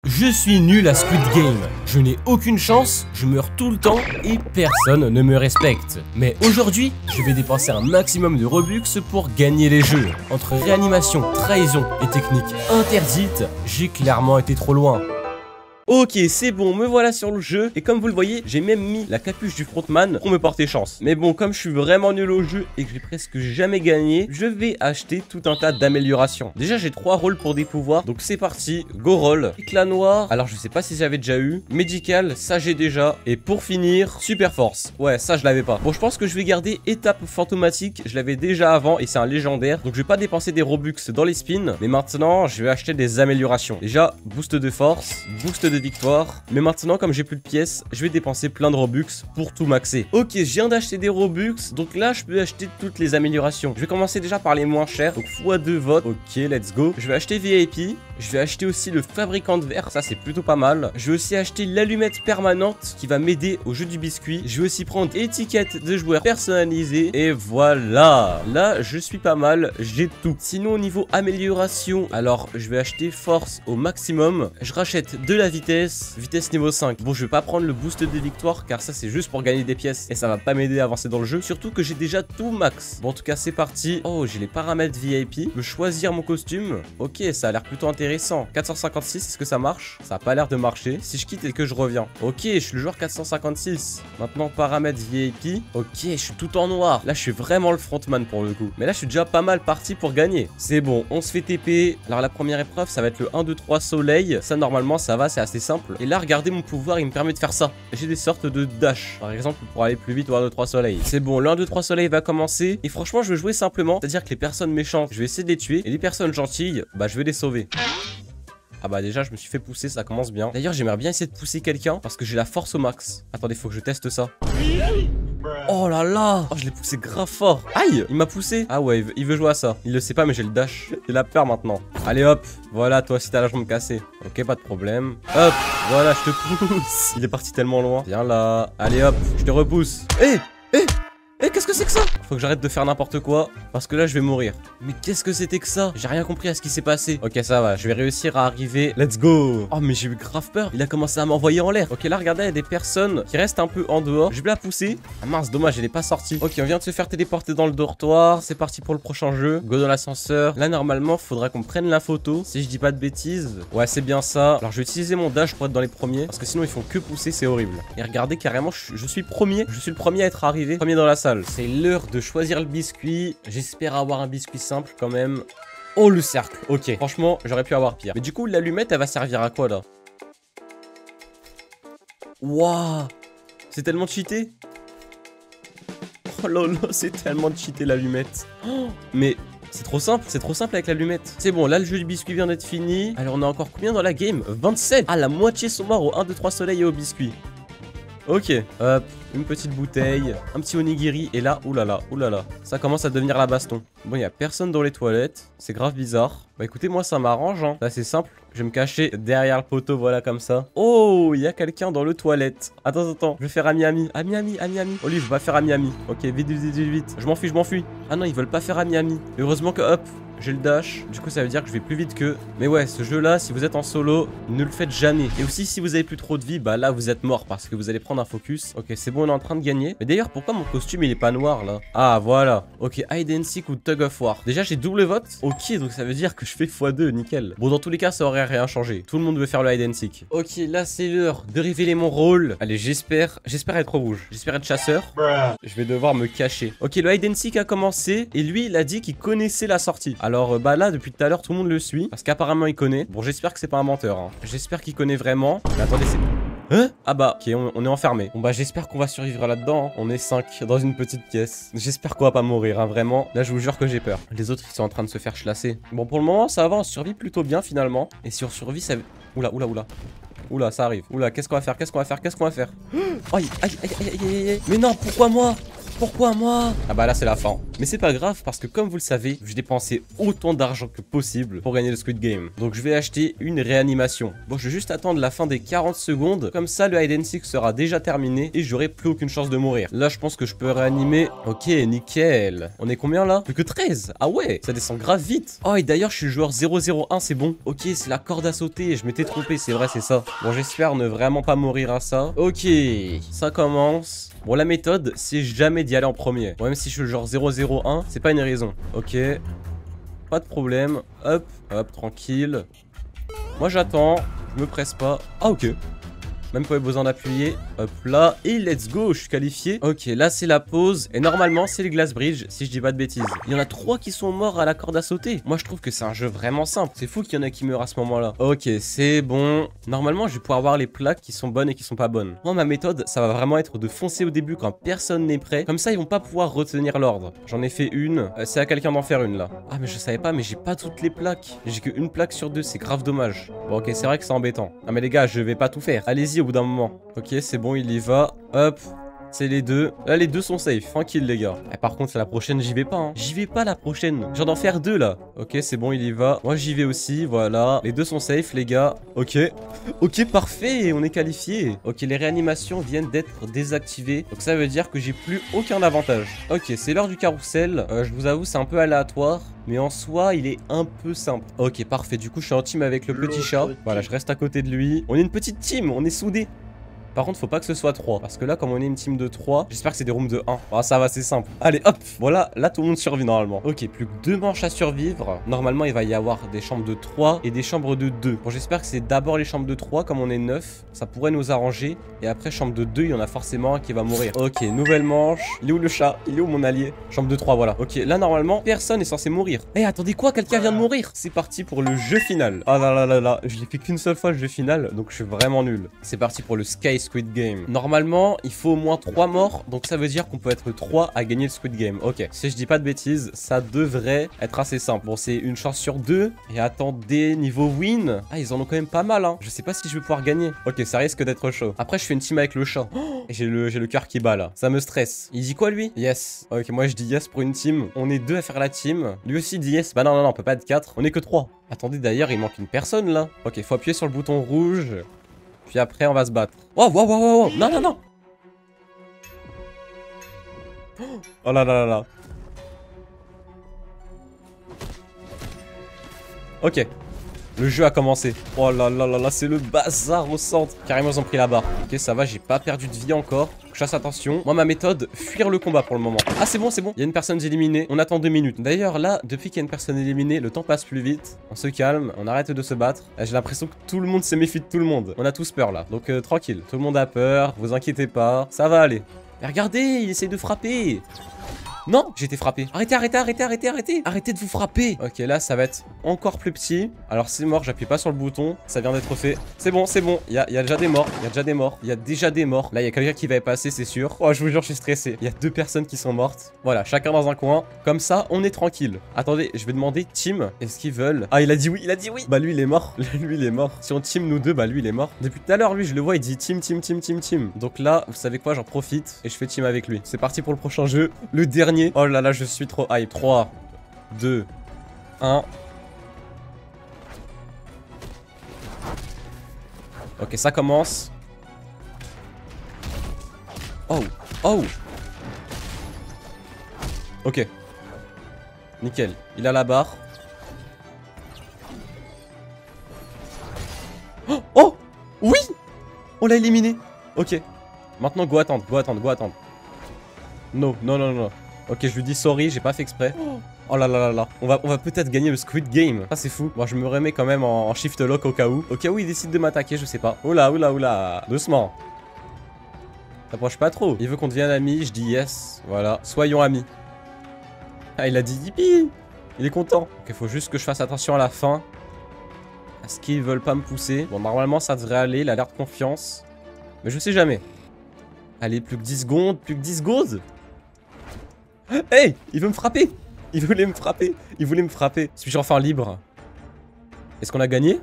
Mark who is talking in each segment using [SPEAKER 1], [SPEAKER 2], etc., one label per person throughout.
[SPEAKER 1] Je suis nul à Squid Game, je n'ai aucune chance, je meurs tout le temps et personne ne me respecte. Mais aujourd'hui, je vais dépenser un maximum de Robux pour gagner les jeux. Entre réanimation, trahison et techniques interdites, j'ai clairement été trop loin. Ok, c'est bon, me voilà sur le jeu. Et comme vous le voyez, j'ai même mis la capuche du frontman pour me porter chance. Mais bon, comme je suis vraiment nul au jeu et que j'ai presque jamais gagné, je vais acheter tout un tas d'améliorations. Déjà, j'ai 3 rôles pour des pouvoirs. Donc c'est parti, go roll. Éclat noir, alors je sais pas si j'avais déjà eu. Médical, ça j'ai déjà. Et pour finir, super force. Ouais, ça je l'avais pas. Bon, je pense que je vais garder étape fantomatique. Je l'avais déjà avant et c'est un légendaire. Donc je vais pas dépenser des Robux dans les spins. Mais maintenant, je vais acheter des améliorations. Déjà, boost de force, boost de victoire. Mais maintenant, comme j'ai plus de pièces, je vais dépenser plein de Robux pour tout maxer. Ok, je viens d'acheter des Robux, donc là je peux acheter toutes les améliorations. Je vais commencer déjà par les moins chers, donc x2 vote. Ok, let's go. Je vais acheter VIP, je vais acheter aussi le fabricant de verre, ça c'est plutôt pas mal. Je vais aussi acheter l'allumette permanente qui va m'aider au jeu du biscuit. Je vais aussi prendre étiquette de joueur personnalisée et voilà. Là je suis pas mal, j'ai tout. Sinon au niveau amélioration, alors je vais acheter force au maximum. Je rachète de la vitesse niveau 5. Bon, je vais pas prendre le boost des victoires car ça c'est juste pour gagner des pièces et ça va pas m'aider à avancer dans le jeu. Surtout que j'ai déjà tout max. Bon, en tout cas, c'est parti. Oh, j'ai les paramètres VIP. Je peux choisir mon costume. Ok, ça a l'air plutôt intéressant. 456, est-ce que ça marche? Ça a pas l'air de marcher. Si je quitte et que je reviens. Ok, je suis le joueur 456. Maintenant, paramètres VIP. Ok, je suis tout en noir. Là, je suis vraiment le frontman pour le coup. Mais là, je suis déjà pas mal parti pour gagner. C'est bon, on se fait TP. Alors, la première épreuve, ça va être le 1, 2, 3 soleil. Ça, normalement, ça va, c'est assez simple. Et là, regardez mon pouvoir, il me permet de faire ça. J'ai des sortes de dash, par exemple, pour aller plus vite au 1, 2, 3 soleil. C'est bon, le 1, 2, 3 soleil va commencer. Et franchement, je vais jouer simplement. C'est-à-dire que les personnes méchantes, je vais essayer de les tuer. Et les personnes gentilles, bah, je vais les sauver. Ah bah déjà je me suis fait pousser, ça commence bien. D'ailleurs j'aimerais bien essayer de pousser quelqu'un parce que j'ai la force au max. Attendez, faut que je teste ça. Oh là là, oh, je l'ai poussé grave fort. Aïe, il m'a poussé. Ah ouais, il veut jouer à ça. Il le sait pas mais j'ai le dash. Il a peur maintenant. Allez hop, voilà, toi aussi t'as la jambe cassée. Ok, pas de problème. Hop, voilà, je te pousse. Il est parti tellement loin. Viens là. Allez hop, je te repousse. Qu'est-ce que c'est que ça? Faut que j'arrête de faire n'importe quoi parce que là je vais mourir. Mais qu'est-ce que c'était que ça? J'ai rien compris à ce qui s'est passé. Ok, ça va, je vais réussir à arriver. Let's go. Oh mais j'ai eu grave peur. Il a commencé à m'envoyer en l'air. Ok, là regardez, il y a des personnes qui restent un peu en dehors. Je vais la pousser. Ah mince, dommage, elle est pas sortie. Ok, on vient de se faire téléporter dans le dortoir. C'est parti pour le prochain jeu. Go dans l'ascenseur. Là normalement faudra qu'on prenne la photo. Si je dis pas de bêtises. Ouais, c'est bien ça. Alors je vais utiliser mon dash pour être dans les premiers parce que sinon ils font que pousser, c'est horrible. Et regardez carrément, je suis premier. Je suis le premier à être arrivé. Premier dans la salle. C'est l'heure de choisir le biscuit. J'espère avoir un biscuit simple quand même. Oh, le cercle. Ok, franchement, j'aurais pu avoir pire. Mais du coup, l'allumette, elle va servir à quoi là? Waouh, c'est tellement cheaté. Oh là là, c'est tellement cheaté l'allumette. Oh, mais c'est trop simple avec l'allumette. C'est bon, là le jeu du biscuit vient d'être fini. Alors on a encore combien dans la game? 27. Ah, la moitié sont morts au 1, 2, 3 soleil et au biscuit. Ok, hop, une petite bouteille, un petit onigiri, et là, oulala, ça commence à devenir la baston. Bon, il n'y a personne dans les toilettes, c'est grave bizarre. Bah écoutez, moi ça m'arrange, hein. Là c'est simple, je vais me cacher derrière le poteau, voilà comme ça. Oh, il y a quelqu'un dans le toilette. Attends, je vais faire ami-ami. Ami-ami. Oh lui, je vais pas faire ami-ami. Ok, vite. Je m'enfuis. Ah non, ils veulent pas faire ami-ami. Heureusement que, hop, j'ai le dash, du coup ça veut dire que je vais plus vite qu'eux. Mais ouais, ce jeu là, si vous êtes en solo, ne le faites jamais. Et aussi si vous avez plus trop de vie, bah là vous êtes mort parce que vous allez prendre un focus. Ok, c'est bon, on est en train de gagner. Mais d'ailleurs, pourquoi mon costume il est pas noir là? Ah voilà. Ok, hide and seek ou tug of war. Déjà j'ai double vote. Ok, donc ça veut dire que je fais x2, nickel. Bon, dans tous les cas ça aurait rien changé. Tout le monde veut faire le hide and seek. Ok, là c'est l'heure de révéler mon rôle. Allez, j'espère être rouge. J'espère être chasseur. Je vais devoir me cacher. Ok, le hide and seek a commencé et lui il a dit qu'il connaissait la sortie. Alors bah là depuis tout à l'heure tout le monde le suit parce qu'apparemment il connaît. Bon, j'espère que c'est pas un menteur, hein. J'espère qu'il connaît vraiment. Mais attendez, c'est... Hein? Ah bah, ok, on est enfermé. Bon bah j'espère qu'on va survivre là-dedans, hein. On est 5 dans une petite pièce. J'espère qu'on va pas mourir, hein, vraiment. Là je vous jure que j'ai peur. Les autres ils sont en train de se faire chlasser. Bon, pour le moment ça va, on survit plutôt bien finalement. Et sur survie ça... Oula, ça arrive. Oula, qu'est-ce qu'on va faire? Aïe. Mais non, pourquoi moi? Pourquoi moi? Ah bah là c'est la fin. Mais c'est pas grave parce que comme vous le savez, j'ai dépensé autant d'argent que possible pour gagner le Squid Game. Donc je vais acheter une réanimation. Bon, je vais juste attendre la fin des 40 secondes. Comme ça le hide and seek sera déjà terminé et j'aurai plus aucune chance de mourir. Là je pense que je peux réanimer. Ok, nickel. On est combien là? Plus que 13. Ah ouais, ça descend grave vite. Oh et d'ailleurs je suis le joueur 001, c'est bon. Ok, c'est la corde à sauter, je m'étais trompé, c'est vrai, c'est ça. Bon, j'espère ne vraiment pas mourir à ça. Ok, ça commence. Bon, la méthode, c'est jamais d'y aller en premier. Bon, même si je suis le genre 001, c'est pas une raison. Ok, pas de problème. Hop, hop, tranquille. Moi j'attends, je me presse pas. Ah ok. Même pas besoin d'appuyer. Hop là. Et let's go, je suis qualifié. Ok, là c'est la pause. Et normalement c'est le glass bridge, si je dis pas de bêtises. Il y en a 3 qui sont morts à la corde à sauter. Moi je trouve que c'est un jeu vraiment simple. C'est fou qu'il y en a qui meurent à ce moment là. Ok, c'est bon. Normalement je vais pouvoir voir les plaques qui sont bonnes et qui sont pas bonnes. Moi ma méthode, ça va vraiment être de foncer au début quand personne n'est prêt. Comme ça ils vont pas pouvoir retenir l'ordre. J'en ai fait une. C'est à quelqu'un d'en faire une là. Ah mais je savais pas, mais j'ai pas toutes les plaques. J'ai que une plaque sur 2, c'est grave dommage. Bon ok, c'est vrai que c'est embêtant. Ah mais les gars, je vais pas tout faire. Allez-y au bout d'un moment. Ok, c'est bon, il y va. Hop. C'est les deux. Là, les deux sont safe. Tranquille, les gars. Et par contre, la prochaine, j'y vais pas. Hein. J'y vais pas la prochaine. J'ai d'en faire 2 là. Ok, c'est bon, il y va. Moi, j'y vais aussi. Voilà. Les deux sont safe, les gars. Ok. Ok, parfait. On est qualifié. Ok, les réanimations viennent d'être désactivées. Donc, ça veut dire que j'ai plus aucun avantage. Ok, c'est l'heure du carrousel. Je vous avoue, c'est un peu aléatoire. Mais en soi, il est un peu simple. Ok, parfait. Du coup, je suis en team avec le petit chat. Voilà, je reste à côté de lui. On est une petite team. On est soudés. Par contre, faut pas que ce soit 3. Parce que là, comme on est une team de 3, j'espère que c'est des rooms de 1. Ah, ça va, c'est simple. Allez, hop. Voilà, là, tout le monde survit normalement. Ok, plus que 2 manches à survivre. Normalement, il va y avoir des chambres de 3 et des chambres de 2. Bon, j'espère que c'est d'abord les chambres de 3, comme on est 9. Ça pourrait nous arranger. Et après, chambre de 2, il y en a forcément un qui va mourir. Ok, nouvelle manche. Il est où le chat? Il est où mon allié? Chambre de 3, voilà. Ok, là, normalement, personne n'est censé mourir. Eh, attendez quoi? Quelqu'un vient de mourir. C'est parti pour le jeu final. Ah là là là là. Je l'ai fait qu'une seule fois le jeu final, donc je suis vraiment nul. C'est parti pour le Sky Squid Game. Normalement, il faut au moins 3 morts, donc ça veut dire qu'on peut être 3 à gagner le Squid Game. Ok, si je dis pas de bêtises, ça devrait être assez simple. Bon, c'est une chance sur 2. Et attendez, niveau win. Ah, ils en ont quand même pas mal, hein. Je sais pas si je vais pouvoir gagner. Ok, ça risque d'être chaud. Après, je fais une team avec le chat. Oh, et j'ai le cœur qui bat là. Ça me stresse. Il dit quoi lui? Yes. Ok, moi je dis yes pour une team. On est 2 à faire la team. Lui aussi dit yes. Bah non, non, non, on peut pas être 4. On est que 3. Attendez, d'ailleurs, il manque une personne là. Ok, faut appuyer sur le bouton rouge. Puis après, on va se battre. Oh, wow, wow, wow, wow. Non, non, non. Oh là là là là. Ok. Le jeu a commencé. Oh là là là là, c'est le bazar au centre. Carrément, ils ont pris la barre. Ok, ça va, j'ai pas perdu de vie encore. Chasse attention. Moi, ma méthode, fuir le combat pour le moment. Ah, c'est bon, c'est bon. Il y a une personne éliminée. On attend 2 minutes. D'ailleurs, là, depuis qu'il y a une personne éliminée, le temps passe plus vite. On se calme, on arrête de se battre. J'ai l'impression que tout le monde se méfie de tout le monde. On a tous peur là. Donc, tranquille. Tout le monde a peur. Vous inquiétez pas. Ça va aller. Mais regardez, il essaye de frapper. Non, j'ai été frappé. Arrêtez, arrêtez, arrêtez, arrêtez, arrêtez. Arrêtez de vous frapper. Ok, là, ça va être encore plus petit. Alors, c'est mort, j'appuie pas sur le bouton. Ça vient d'être fait. C'est bon, c'est bon. Il y a déjà des morts. Il y a déjà des morts. Il y a déjà des morts. Là, il y a quelqu'un qui va y passer, c'est sûr. Oh, je vous jure, je suis stressé. Il y a 2 personnes qui sont mortes. Voilà, chacun dans un coin. Comme ça, on est tranquille. Attendez, je vais demander team. Est-ce qu'ils veulent? Ah, il a dit oui, il a dit oui. Bah, lui, il est mort. Lui, il est mort. Si on team nous deux, bah, lui, il est mort. Depuis tout à l'heure, lui, je le vois, il dit team, team, team, team, team. Donc là, vous savez quoi, j'en profite et je fais team avec lui. C'est parti pour le prochain jeu. Le dernier. Oh là là, je suis trop hype. 3, 2, 1. Ok, ça commence. Oh, oh. Ok. Nickel. Il a la barre. Oh, oh. Oui. On l'a éliminé. Ok. Maintenant, go attendre, go attendre, go attendre. Non, non, non, non. Ok, je lui dis sorry, j'ai pas fait exprès. Oh là là là là. On va peut-être gagner le Squid Game. Ça, c'est fou. Moi, je me remets quand même en shift lock au cas où. Au cas où il décide de m'attaquer, je sais pas. Oula, oula, oula. Doucement. T'approches pas trop. Il veut qu'on devienne amis, je dis yes. Voilà. Soyons amis. Ah, il a dit yippee. Il est content. Ok, faut juste que je fasse attention à la fin. Est-ce qu'ils veulent pas me pousser? Bon, normalement, ça devrait aller. Il a l'air de confiance. Mais je sais jamais. Allez, plus que 10 secondes. Plus que 10 secondes. Hey, il veut me frapper. Il voulait me frapper. Il voulait me frapper. Suis-je enfin libre? Est-ce qu'on a gagné?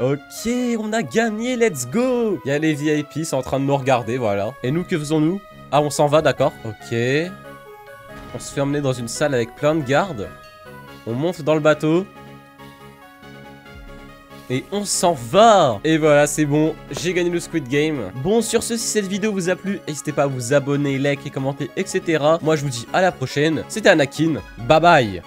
[SPEAKER 1] Ok, on a gagné, let's go. Il y a les VIP, ils sont en train de nous regarder, voilà. Et nous, que faisons-nous? Ah, on s'en va, d'accord. Ok. On se fait emmener dans une salle avec plein de gardes. On monte dans le bateau. Et on s'en va. Et voilà, c'est bon, j'ai gagné le Squid Game. Bon, sur ce, si cette vidéo vous a plu, n'hésitez pas à vous abonner, liker, commenter, etc. Moi, je vous dis à la prochaine. C'était Anakin. Bye bye.